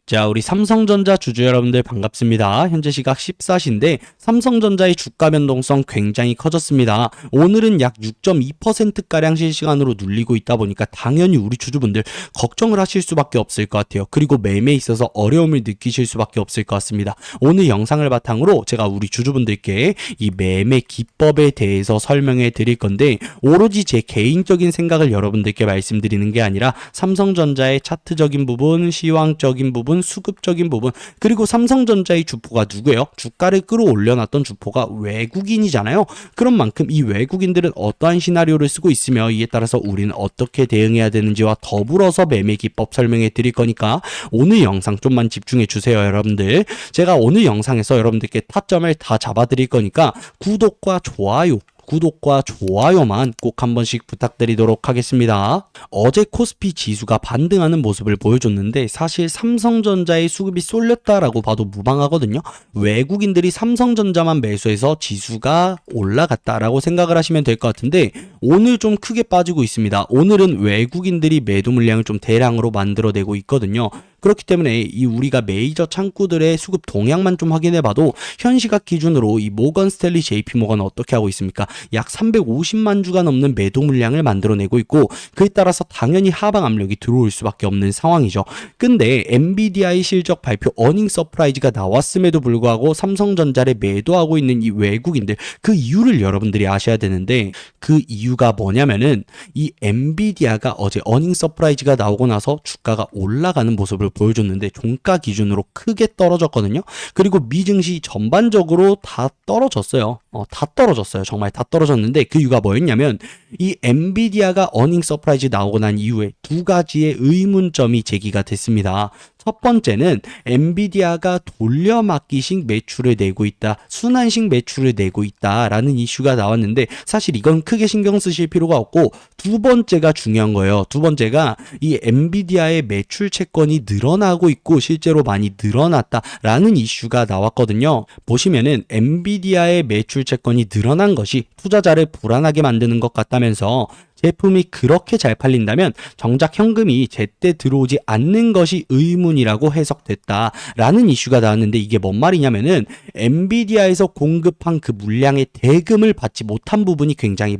자, 우리 삼성전자 주주 여러분들 반갑습니다. 현재 시각 14시인데 삼성전자의 주가 변동성 굉장히 커졌습니다. 오늘은 약 6.2%가량 실시간으로 눌리고 있다 보니까 당연히 우리 주주분들 걱정을 하실 수밖에 없을 것 같아요. 그리고 매매에 있어서 어려움을 느끼실 수밖에 없을 것 같습니다. 오늘 영상을 바탕으로 제가 우리 주주분들께 이 매매 기법에 대해서 설명해 드릴 건데, 오로지 제 개인적인 생각을 여러분들께 말씀드리는 게 아니라 삼성전자의 차트적인 부분, 시황적인 부분, 수급적인 부분, 그리고 삼성전자의 주포가 누구예요? 주가를 끌어올려놨던 주포가 외국인이잖아요. 그런 만큼 이 외국인들은 어떠한 시나리오를 쓰고 있으며 이에 따라서 우리는 어떻게 대응해야 되는지와 더불어서 매매 기법 설명해 드릴 거니까 오늘 영상 좀만 집중해 주세요, 여러분들. 제가 오늘 영상에서 여러분들께 타점을 다 잡아 드릴 거니까 구독과 좋아요만 꼭 한 번씩 부탁드리도록 하겠습니다. 어제 코스피 지수가 반등하는 모습을 보여줬는데 사실 삼성전자의 수급이 쏠렸다라고 봐도 무방하거든요. 외국인들이 삼성전자만 매수해서 지수가 올라갔다라고 생각을 하시면 될 것 같은데, 오늘 좀 크게 빠지고 있습니다. 오늘은 외국인들이 매도 물량을 좀 대량으로 만들어내고 있거든요. 그렇기 때문에 이 우리가 메이저 창구들의 수급 동향만 좀 확인해봐도 현 시각 기준으로 이 모건 스탠리 JP모건 어떻게 하고 있습니까? 약 350만 주가 넘는 매도 물량을 만들어내고 있고, 그에 따라서 당연히 하방 압력이 들어올 수밖에 없는 상황이죠. 근데 엔비디아의 실적 발표 어닝 서프라이즈가 나왔음에도 불구하고 삼성전자를 매도하고 있는 이 외국인들, 그 이유를 여러분들이 아셔야 되는데, 그 이유가 뭐냐면은 이 엔비디아가 어제 어닝 서프라이즈가 나오고 나서 주가가 올라가는 모습을 보여줬는데 종가 기준으로 크게 떨어졌거든요. 그리고 미증시 전반적으로 다 떨어졌어요. 정말 다 떨어졌는데 그 이유가 뭐였냐면, 이 엔비디아가 어닝 서프라이즈 나오고 난 이후에 두 가지의 의문점이 제기가 됐습니다. 첫 번째는 엔비디아가 돌려막기식 매출을 내고 있다, 순환식 매출을 내고 있다라는 이슈가 나왔는데 사실 이건 크게 신경 쓰실 필요가 없고, 두 번째가 중요한 거예요. 두 번째가 이 엔비디아의 매출 채권이 늘어나고 있고 실제로 많이 늘어났다라는 이슈가 나왔거든요. 보시면은 엔비디아의 매출 채권이 늘어난 것이 투자자를 불안하게 만드는 것 같다면서 제품이 그렇게 잘 팔린다면 정작 현금이 제때 들어오지 않는 것이 의문이라고 해석됐다라는 이슈가 나왔는데, 이게 뭔 말이냐면은 엔비디아에서 공급한 그 물량의 대금을 받지 못한 부분이 굉장히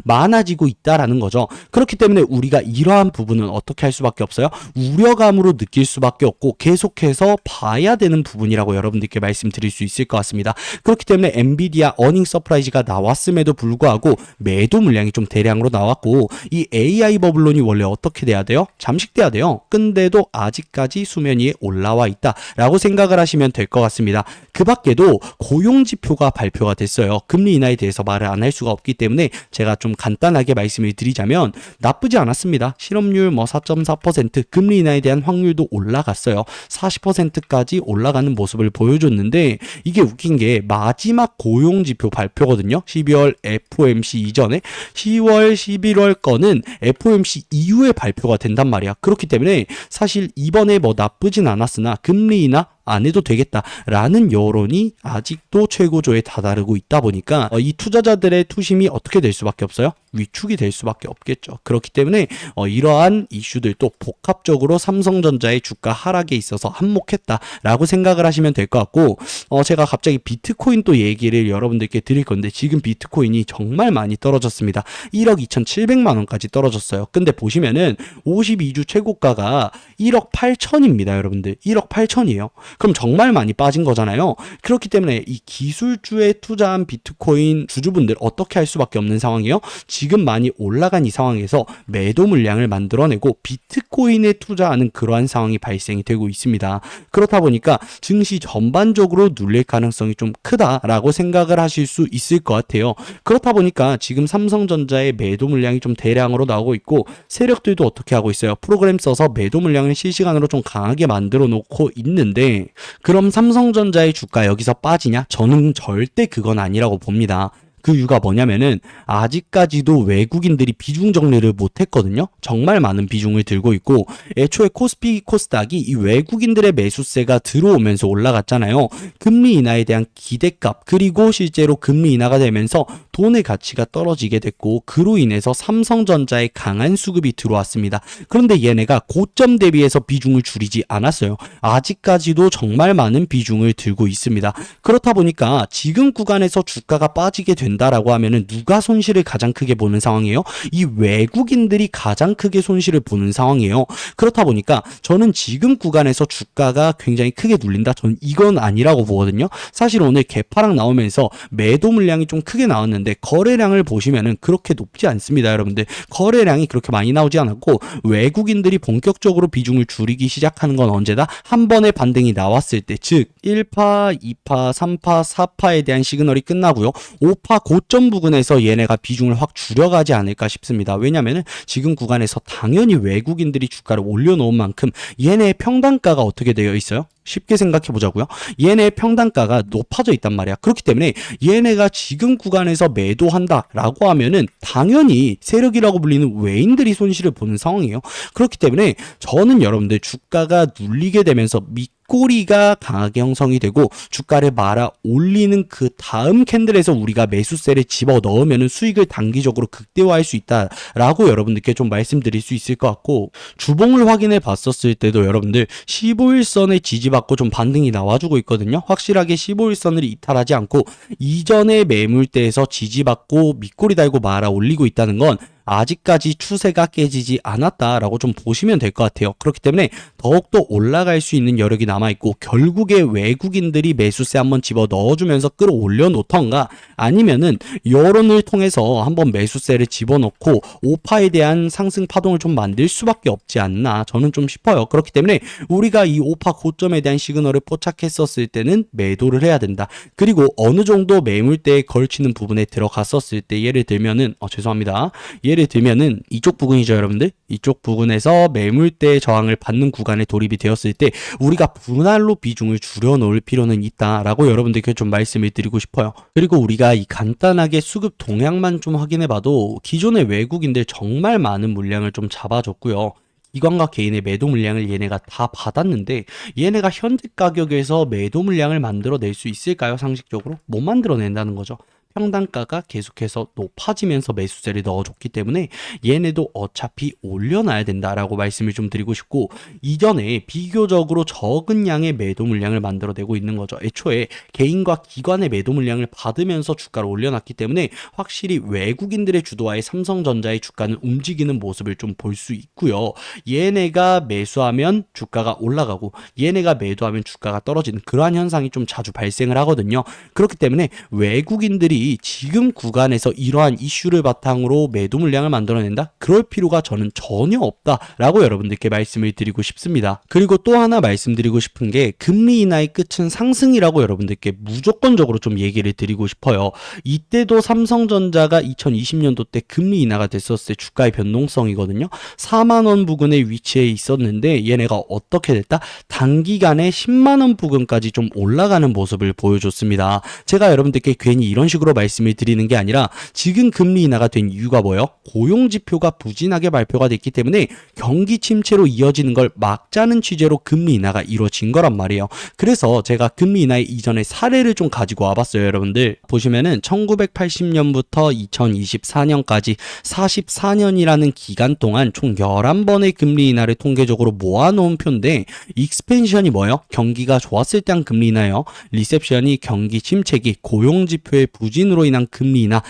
많아지고 있다라는 거죠. 그렇기 때문에 우리가 이러한 부분은 어떻게 할 수밖에 없어요? 우려감으로 느낄 수밖에 없고 계속해서 봐야 되는 부분이라고 여러분들께 말씀드릴 수 있을 것 같습니다. 그렇기 때문에 엔비디아 어닝 서프라이즈가 나왔음에도 불구하고 매도 물량이 좀 대량으로 나왔고, 이 AI 버블론이 원래 어떻게 돼야 돼요? 잠식돼야 돼요. 근데도 아직까지 수면 위에 올라와 있다라고 생각을 하시면 될 것 같습니다. 그 밖에도 고용지표가 발표가 됐어요. 금리 인하에 대해서 말을 안 할 수가 없기 때문에 제가 좀 간단하게 말씀을 드리자면 나쁘지 않았습니다. 실업률 4.4%, 금리 인하에 대한 확률도 올라갔어요. 40%까지 올라가는 모습을 보여줬는데, 이게 웃긴 게 마지막 고용지표 발표거든요. 12월 FOMC 이전에 10월 11월 거는 FOMC 이후에 발표가 된단 말이야. 그렇기 때문에 사실 이번에 뭐 나쁘진 않았으나 금리 인하 안 해도 되겠다라는 여론이 아직도 최고조에 다다르고 있다 보니까 이 투자자들의 투심이 어떻게 될 수밖에 없어요? 위축이 될 수밖에 없겠죠. 그렇기 때문에 이러한 이슈들도 복합적으로 삼성전자의 주가 하락에 있어서 한몫했다라고 생각을 하시면 될 것 같고, 제가 갑자기 비트코인 또 얘기를 여러분들께 드릴 건데, 지금 비트코인이 정말 많이 떨어졌습니다. 1억 2,700만 원까지 떨어졌어요. 근데 보시면은 52주 최고가가 1억 8천입니다, 여러분들. 1억 8천이에요. 그럼 정말 많이 빠진 거잖아요. 그렇기 때문에 이 기술주에 투자한 비트코인 주주분들 어떻게 할 수밖에 없는 상황이에요. 지금 많이 올라간 이 상황에서 매도 물량을 만들어내고 비트코인에 투자하는 그러한 상황이 발생이 되고 있습니다. 그렇다 보니까 증시 전반적으로 눌릴 가능성이 좀 크다라고 생각을 하실 수 있을 것 같아요. 그렇다 보니까 지금 삼성전자의 매도 물량이 좀 대량으로 나오고 있고, 세력들도 어떻게 하고 있어요? 프로그램 써서 매도 물량을 실시간으로 좀 강하게 만들어 놓고 있는데, 그럼 삼성전자의 주가 여기서 빠지냐? 저는 절대 그건 아니라고 봅니다. 그 이유가 뭐냐면은 아직까지도 외국인들이 비중 정리를 못했거든요. 정말 많은 비중을 들고 있고, 애초에 코스피 코스닥이 이 외국인들의 매수세가 들어오면서 올라갔잖아요. 금리 인하에 대한 기대값, 그리고 실제로 금리 인하가 되면서 돈의 가치가 떨어지게 됐고 그로 인해서 삼성전자에 강한 수급이 들어왔습니다. 그런데 얘네가 고점 대비해서 비중을 줄이지 않았어요. 아직까지도 정말 많은 비중을 들고 있습니다. 그렇다 보니까 지금 구간에서 주가가 빠지게 된다라고 하면은 누가 손실을 가장 크게 보는 상황이에요? 이 외국인들이 가장 크게 손실을 보는 상황이에요. 그렇다 보니까 저는 지금 구간에서 주가가 굉장히 크게 눌린다? 전 이건 아니라고 보거든요. 사실 오늘 개파락 나오면서 매도 물량이 좀 크게 나왔는데 거래량을 보시면은 그렇게 높지 않습니다, 여러분들. 거래량이 그렇게 많이 나오지 않았고 외국인들이 본격적으로 비중을 줄이기 시작하는 건 언제다? 한 번의 반등이 나왔을 때, 즉 1파, 2파, 3파, 4파에 대한 시그널이 끝나고요. 5파 고점 부근에서 얘네가 비중을 확 줄여가지 않을까 싶습니다. 왜냐면은 지금 구간에서 당연히 외국인들이 주가를 올려놓은 만큼 얘네의 평단가가 어떻게 되어 있어요? 쉽게 생각해 보자고요. 얘네의 평단가가 높아져 있단 말이야. 그렇기 때문에 얘네가 지금 구간에서 매도한다라고 하면은 당연히 세력이라고 불리는 외인들이 손실을 보는 상황이에요. 그렇기 때문에 저는 여러분들 주가가 눌리게 되면서 꼬리가 강하게 형성이 되고 주가를 말아 올리는 그 다음 캔들에서 우리가 매수세를 집어 넣으면 수익을 단기적으로 극대화할 수 있다라고 여러분들께 좀 말씀드릴 수 있을 것 같고, 주봉을 확인해 봤었을 때도 여러분들 15일선에 지지받고 좀 반등이 나와주고 있거든요. 확실하게 15일선을 이탈하지 않고 이전의 매물대에서 지지받고 밑꼬리 달고 말아 올리고 있다는 건 아직까지 추세가 깨지지 않았다라고 좀 보시면 될 것 같아요. 그렇기 때문에 더욱더 올라갈 수 있는 여력이 남아있고 결국에 외국인들이 매수세 한번 집어 넣어주면서 끌어올려 놓던가 아니면은 여론을 통해서 한번 매수세를 집어넣고 5파에 대한 상승 파동을 좀 만들 수밖에 없지 않나 저는 좀 싶어요. 그렇기 때문에 우리가 이 5파 고점에 대한 시그널을 포착했었을 때는 매도를 해야 된다. 그리고 어느 정도 매물대에 걸치는 부분에 들어갔었을 때 예를 들면은 죄송합니다. 예를 들면은 이쪽 부분이죠, 여러분들. 이쪽 부분에서 매물대 저항을 받는 구간에 돌입이 되었을 때 우리가 분할로 비중을 줄여놓을 필요는 있다라고 여러분들께 좀 말씀을 드리고 싶어요. 그리고 우리가 이 간단하게 수급 동향만 좀 확인해봐도 기존의 외국인들 정말 많은 물량을 좀 잡아줬고요. 기관과 개인의 매도 물량을 얘네가 다 받았는데 얘네가 현재 가격에서 매도 물량을 만들어낼 수 있을까요? 상식적으로? 못 만들어낸다는 거죠. 평단가가 계속해서 높아지면서 매수세를 넣어줬기 때문에 얘네도 어차피 올려놔야 된다라고 말씀을 좀 드리고 싶고, 이전에 비교적으로 적은 양의 매도 물량을 만들어내고 있는 거죠. 애초에 개인과 기관의 매도 물량을 받으면서 주가를 올려놨기 때문에 확실히 외국인들의 주도하에 삼성전자의 주가는 움직이는 모습을 좀 볼 수 있고요. 얘네가 매수하면 주가가 올라가고 얘네가 매도하면 주가가 떨어지는 그러한 현상이 좀 자주 발생을 하거든요. 그렇기 때문에 외국인들이 지금 구간에서 이러한 이슈를 바탕으로 매도 물량을 만들어낸다? 그럴 필요가 저는 전혀 없다라고 여러분들께 말씀을 드리고 싶습니다. 그리고 또 하나 말씀드리고 싶은 게 금리 인하의 끝은 상승이라고 여러분들께 무조건적으로 좀 얘기를 드리고 싶어요. 이때도 삼성전자가 2020년도 때 금리 인하가 됐었을 때 주가의 변동성이거든요. 4만원 부근에 위치해 있었는데 얘네가 어떻게 됐다? 단기간에 10만원 부근까지 좀 올라가는 모습을 보여줬습니다. 제가 여러분들께 괜히 이런 식으로 말씀을 드리는 게 아니라 지금 금리 인하가 된 이유가 뭐예요? 고용지표가 부진하게 발표가 됐기 때문에 경기 침체로 이어지는 걸 막자는 취재로 금리 인하가 이루어진 거란 말이에요. 그래서 제가 금리 인하의 이전의 사례를 좀 가지고 와봤어요. 여러분들 보시면은 1980년부터 2024년까지 44년이라는 기간 동안 총 11번의 금리 인하를 통계적으로 모아놓은 표인데, 익스펜션이 뭐예요? 경기가 좋았을 때 한 금리 인하예요. 리셉션이 경기 침체기, 고용지표의 부진으로 인한 금리 인하,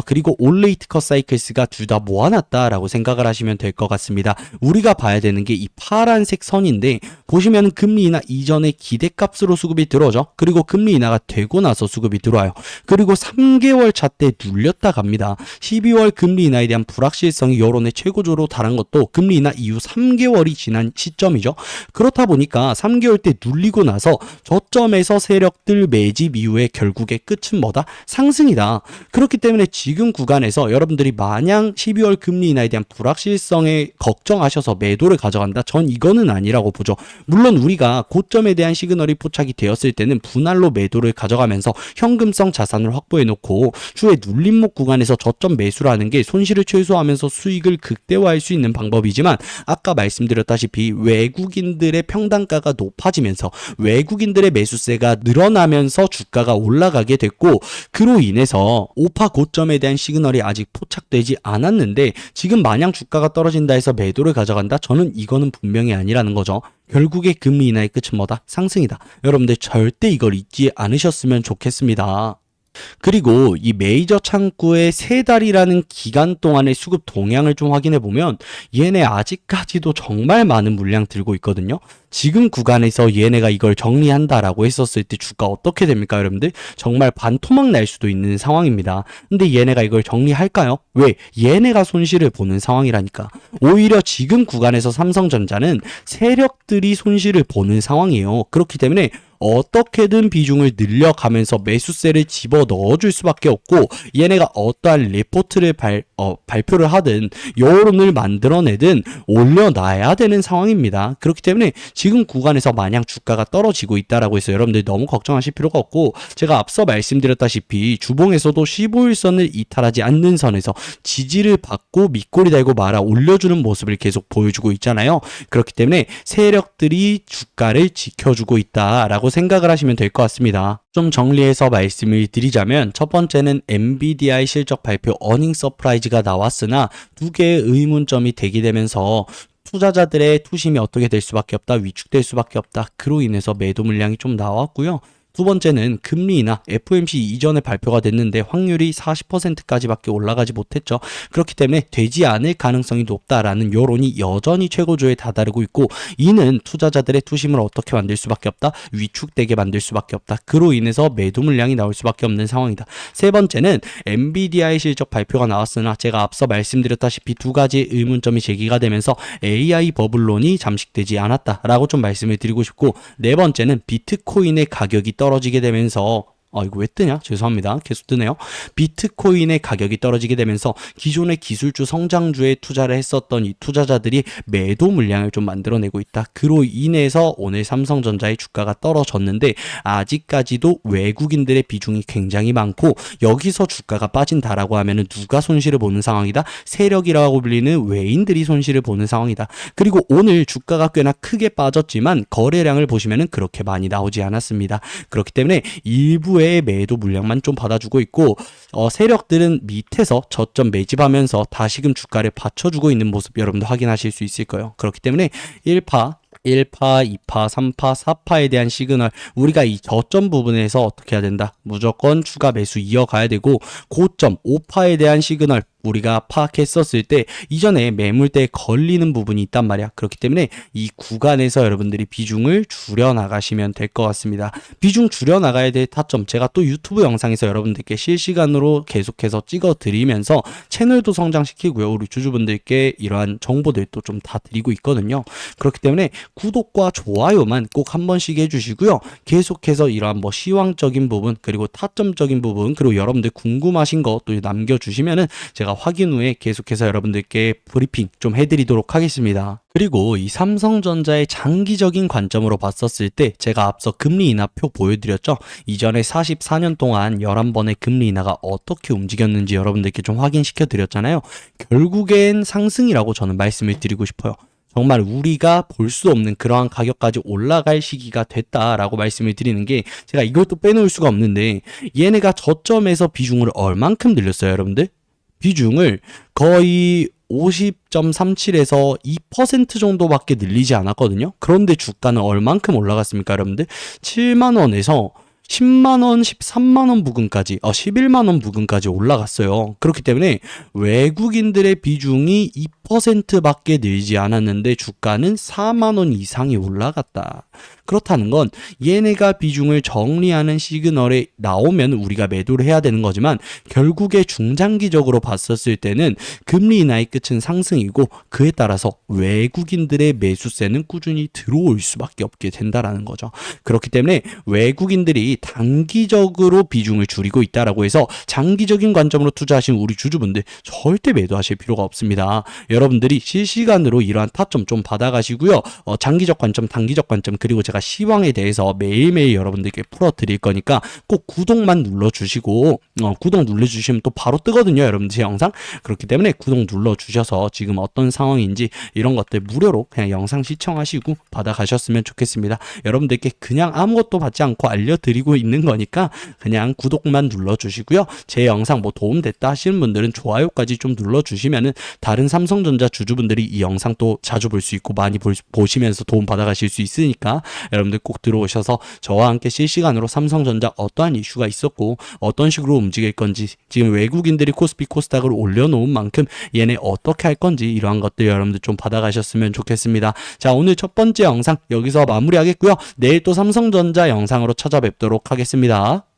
그리고 올 레이트 컷 사이클스가 둘 다 모아놨다라고 생각을 하시면 될 것 같습니다. 우리가 봐야 되는 게 이 파란색 선인데 보시면 금리 인하 이전에 기대값으로 수급이 들어오죠. 그리고 금리 인하가 되고 나서 수급이 들어와요. 그리고 3개월 차 때 눌렸다 갑니다. 12월 금리 인하에 대한 불확실성이 여론의 최고조로 달한 것도 금리 인하 이후 3개월이 지난 시점이죠. 그렇다 보니까 3개월 때 눌리고 나서 저점에서 세력들 매집 이후에 결국에 끝은 뭐다? 상승이다. 그렇기 때문에 지금 구간에서 여러분들이 마냥 12월 금리 인하에 대한 불확실성에 걱정하셔서 매도를 가져간다? 전 이거는 아니라고 보죠. 물론 우리가 고점에 대한 시그널이 포착이 되었을 때는 분할로 매도를 가져가면서 현금성 자산을 확보해 놓고 추후에 눌림목 구간에서 저점 매수를 하는 게 손실을 최소화하면서 수익을 극대화할 수 있는 방법이지만, 아까 말씀드렸다시피 외국인들의 평단가가 높아지면서 외국인들의 매수세가 늘어나면서 주가가 올라가게 됐고, 그로 인해서 5파 고점에 대한 시그널이 아직 포착되지 않았는데 지금 마냥 주가가 떨어진다 해서 매도를 가져간다? 저는 이거는 분명히 아니라는 거죠. 결국에 금리 인하의 끝은 뭐다? 상승이다. 여러분들 절대 이걸 잊지 않으셨으면 좋겠습니다. 그리고 이 메이저 창구의 3달이라는 기간 동안의 수급 동향을 좀 확인해 보면 얘네 아직까지도 정말 많은 물량 들고 있거든요. 지금 구간에서 얘네가 이걸 정리한다라고 했었을 때 주가 어떻게 됩니까, 여러분들? 정말 반토막 날 수도 있는 상황입니다. 근데 얘네가 이걸 정리할까요? 왜? 얘네가 손실을 보는 상황이라니까. 오히려 지금 구간에서 삼성전자는 세력들이 손실을 보는 상황이에요. 그렇기 때문에 어떻게든 비중을 늘려가면서 매수세를 집어 넣어줄 수밖에 없고 얘네가 어떠한 리포트를 발표를 하든 여론을 만들어내든 올려놔야 되는 상황입니다. 그렇기 때문에 지금 구간에서 마냥 주가가 떨어지고 있다라고 해서 여러분들 너무 걱정하실 필요가 없고 제가 앞서 말씀드렸다시피 주봉에서도 15일선을 이탈하지 않는 선에서 지지를 받고 밑꼬리 달고 말아 올려주는 모습을 계속 보여주고 있잖아요. 그렇기 때문에 세력들이 주가를 지켜주고 있다라고 생각을 하시면 될 것 같습니다. 좀 정리해서 말씀을 드리자면 첫 번째는 엔비디아의 실적 발표 어닝 서프라이즈가 나왔으나 두 개의 의문점이 대기되면서 투자자들의 투심이 어떻게 될 수밖에 없다, 위축될 수밖에 없다. 그로 인해서 매도 물량이 좀 나왔고요. 두 번째는 금리 인하 FOMC 이전에 발표가 됐는데 확률이 40%까지밖에 올라가지 못했죠. 그렇기 때문에 되지 않을 가능성이 높다라는 여론이 여전히 최고조에 다다르고 있고 이는 투자자들의 투심을 어떻게 만들 수밖에 없다? 위축되게 만들 수밖에 없다. 그로 인해서 매도 물량이 나올 수밖에 없는 상황이다. 세 번째는 엔비디아의 실적 발표가 나왔으나 제가 앞서 말씀드렸다시피 두 가지 의문점이 제기가 되면서 AI 버블론이 잠식되지 않았다라고 좀 말씀을 드리고 싶고 네 번째는 비트코인의 가격이 떨어지게 되면서 이거 왜 뜨냐? 죄송합니다. 계속 뜨네요. 비트코인의 가격이 떨어지게 되면서 기존의 기술주 성장주에 투자를 했었던 이 투자자들이 매도 물량을 좀 만들어내고 있다. 그로 인해서 오늘 삼성전자의 주가가 떨어졌는데 아직까지도 외국인들의 비중이 굉장히 많고 여기서 주가가 빠진다라고 하면은 누가 손실을 보는 상황이다? 세력이라고 불리는 외인들이 손실을 보는 상황이다. 그리고 오늘 주가가 꽤나 크게 빠졌지만 거래량을 보시면은 그렇게 많이 나오지 않았습니다. 그렇기 때문에 일부 의 매도 물량만 좀 받아주고 있고 세력들은 밑에서 저점 매집하면서 다시금 주가를 받쳐주고 있는 모습 여러분도 확인하실 수 있을 거예요. 그렇기 때문에 1파, 2파, 3파, 4파에 대한 시그널 우리가 이 저점 부분에서 어떻게 해야 된다? 무조건 추가 매수 이어가야 되고 고점 5파에 대한 시그널 우리가 파악했었을 때 이전에 매물대에 걸리는 부분이 있단 말이야. 그렇기 때문에 이 구간에서 여러분들이 비중을 줄여 나가시면 될 것 같습니다. 비중 줄여 나가야 될 타점 제가 또 유튜브 영상에서 여러분들께 실시간으로 계속해서 찍어 드리면서 채널도 성장시키고요. 우리 주주분들께 이러한 정보들도 좀 다 드리고 있거든요. 그렇기 때문에 구독과 좋아요만 꼭 한 번씩 해주시고요. 계속해서 이러한 시황적인 부분 그리고 타점적인 부분 그리고 여러분들 궁금하신 거 또 남겨주시면은 제가 확인 후에 계속해서 여러분들께 브리핑 좀 해드리도록 하겠습니다. 그리고 이 삼성전자의 장기적인 관점으로 봤었을 때 제가 앞서 금리 인하표 보여드렸죠. 이전에 44년 동안 11번의 금리 인하가 어떻게 움직였는지 여러분들께 좀 확인시켜 드렸잖아요. 결국엔 상승이라고 저는 말씀을 드리고 싶어요. 정말 우리가 볼 수 없는 그러한 가격까지 올라갈 시기가 됐다라고 말씀을 드리는 게 제가 이것도 빼놓을 수가 없는데 얘네가 저점에서 비중을 얼만큼 늘렸어요, 여러분들? 비중을 거의 50.37에서 2% 정도밖에 늘리지 않았거든요. 그런데 주가는 얼만큼 올라갔습니까, 여러분들? 7만원에서 10만원, 13만원 부근까지, 11만원 부근까지 올라갔어요. 그렇기 때문에 외국인들의 비중이 2%밖에 늘지 않았는데 주가는 4만원 이상이 올라갔다. 그렇다는 건 얘네가 비중을 정리하는 시그널이 나오면 우리가 매도를 해야 되는 거지만 결국에 중장기적으로 봤었을 때는 금리 인하의 끝은 상승이고 그에 따라서 외국인들의 매수세는 꾸준히 들어올 수밖에 없게 된다라는 거죠. 그렇기 때문에 외국인들이 단기적으로 비중을 줄이고 있다라고 해서 장기적인 관점으로 투자하신 우리 주주분들 절대 매도하실 필요가 없습니다. 여러분들이 실시간으로 이러한 타점 좀 받아가시고요. 장기적 관점, 단기적 관점 그리고 제가 제가 시황에 대해서 매일매일 여러분들께 풀어드릴 거니까 꼭 구독만 눌러주시고 구독 눌러주시면 또 바로 뜨거든요, 여러분들 제 영상. 그렇기 때문에 구독 눌러주셔서 지금 어떤 상황인지 이런 것들 무료로 그냥 영상 시청하시고 받아가셨으면 좋겠습니다. 여러분들께 그냥 아무것도 받지 않고 알려드리고 있는 거니까 그냥 구독만 눌러주시고요. 제 영상 뭐 도움됐다 하시는 분들은 좋아요까지 좀 눌러주시면은 다른 삼성전자 주주분들이 이 영상 또 자주 볼 수 있고 많이 보시면서 도움 받아가실 수 있으니까 여러분들 꼭 들어오셔서 저와 함께 실시간으로 삼성전자 어떠한 이슈가 있었고 어떤 식으로 움직일 건지, 지금 외국인들이 코스피 코스닥을 올려놓은 만큼 얘네 어떻게 할 건지 이러한 것들 여러분들 좀 받아가셨으면 좋겠습니다. 자, 오늘 첫 번째 영상 여기서 마무리하겠고요. 내일 또 삼성전자 영상으로 찾아뵙도록 하겠습니다.